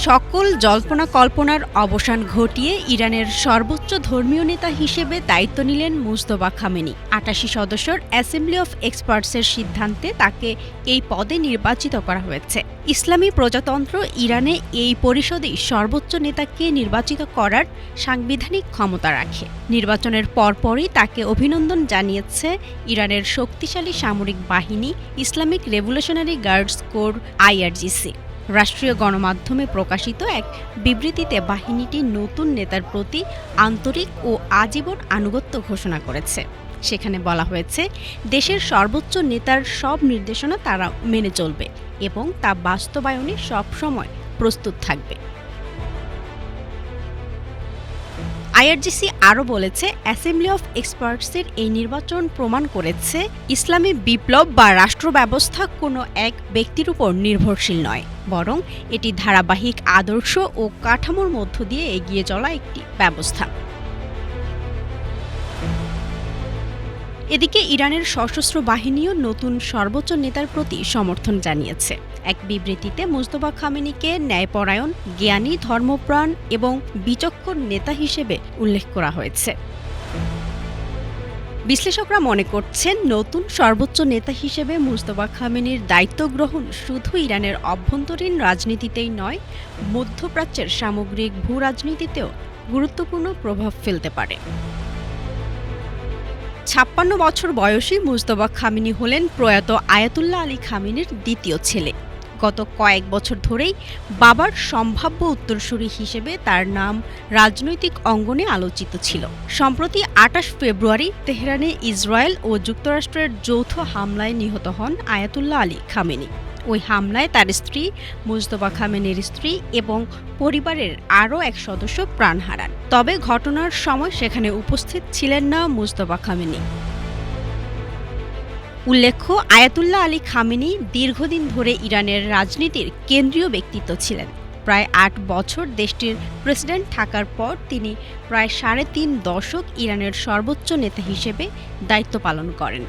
সকল জল্পনা-কল্পনার অবসান ঘটিয়ে ইরানের সর্বোচ্চ ধর্মীয় নেতা হিসেবে দায়িত্ব নিলেন মুজতবা খামেনি। ৮৮ সদস্যের অ্যাসেম্বলি অফ এক্সপার্টসের সিদ্ধান্তে তাকে এই পদে নির্বাচিত করা হয়েছে। ইসলামী প্রজাতন্ত্র ইরানে এই পরিষদই সর্বোচ্চ নেতাকে নির্বাচিত করার সাংবিধানিক ক্ষমতা রাখে। নির্বাচনের পরপরই তাকে অভিনন্দন জানিয়েছে ইরানের শক্তিশালী সামরিক বাহিনী Islamic revolutionary guards core IRGC। রাষ্ট্রীয় গণমাধ্যমে প্রকাশিত এক বিবৃতিতে বাহিনীটি নতুন নেতার প্রতি আন্তরিক ও আজীবন আনুগত্য ঘোষণা করেছে। সেখানে বলা হয়েছে, দেশের সর্বোচ্চ নেতার সব নির্দেশনা তারা মেনে চলবে এবং তা বাস্তবায়নে সবসময় প্রস্তুত থাকবে। IRGC আরও বলেছে, অ্যাসেম্বলি অফ এক্সপার্টসের এই নির্বাচন প্রমাণ করেছে ইসলামী বিপ্লব বা রাষ্ট্র ব্যবস্থা কোনো এক ব্যক্তির উপর নির্ভরশীল নয়, বরং এটি ধারাবাহিক আদর্শ ও কাঠামোর মধ্য দিয়ে এগিয়ে চলা একটি ব্যবস্থা। এদিকে ইরানের সশস্ত্র বাহিনীও নতুন সর্বোচ্চ নেতার প্রতি সমর্থন জানিয়েছে। এক বিবৃতিতে মুজতবা খামেনিকে ন্যায়পরায়ণ, জ্ঞানী, ধর্মপ্রাণ এবং বিচক্ষণ নেতা হিসেবে উল্লেখ করা হয়েছে। বিশ্লেষকরা মনে করছেন, নতুন সর্বোচ্চ নেতা হিসেবে মুজতবা খামেনির দায়িত্ব গ্রহণ শুধু ইরানের অভ্যন্তরীণ রাজনীতিতেই নয়, মধ্যপ্রাচ্যের সামগ্রিক ভূ-রাজনীতিতেও গুরুত্বপূর্ণ প্রভাব ফেলতে পারে। ৫৬ বছর বয়সী মুজতবা খামেনি হলেন প্রয়াত আয়াতুল্লাহ আলী খামেনির দ্বিতীয় ছেলে। গত কয়েক বছর ধরেই বাবার সম্ভাব্য উত্তরসূরি হিসেবে তার নাম রাজনৈতিক অঙ্গনে আলোচিত ছিল। সম্প্রতি ২৮ ফেব্রুয়ারি তেহরানে ইসরায়েল ও যুক্তরাষ্ট্রের যৌথ হামলায় নিহত হন আয়াতুল্লাহ আলী খামেনি। ওই হামলায় তার স্ত্রী, মুজতবা খামেনির স্ত্রী এবং পরিবারের আরও এক সদস্য প্রাণ হারান। তবে ঘটনার সময় সেখানে উপস্থিত ছিলেন না মুজতবা খামেনি। উল্লেখ্য, আয়াতুল্লাহ আলী খামেনি দীর্ঘদিন ধরে ইরানের রাজনীতির কেন্দ্রীয় ব্যক্তিত্ব ছিলেন। প্রায় ৮ বছর দেশটির প্রেসিডেন্ট থাকার পর তিনি প্রায় ৩.৫ দশক ইরানের সর্বোচ্চ নেতা হিসেবে দায়িত্ব পালন করেন।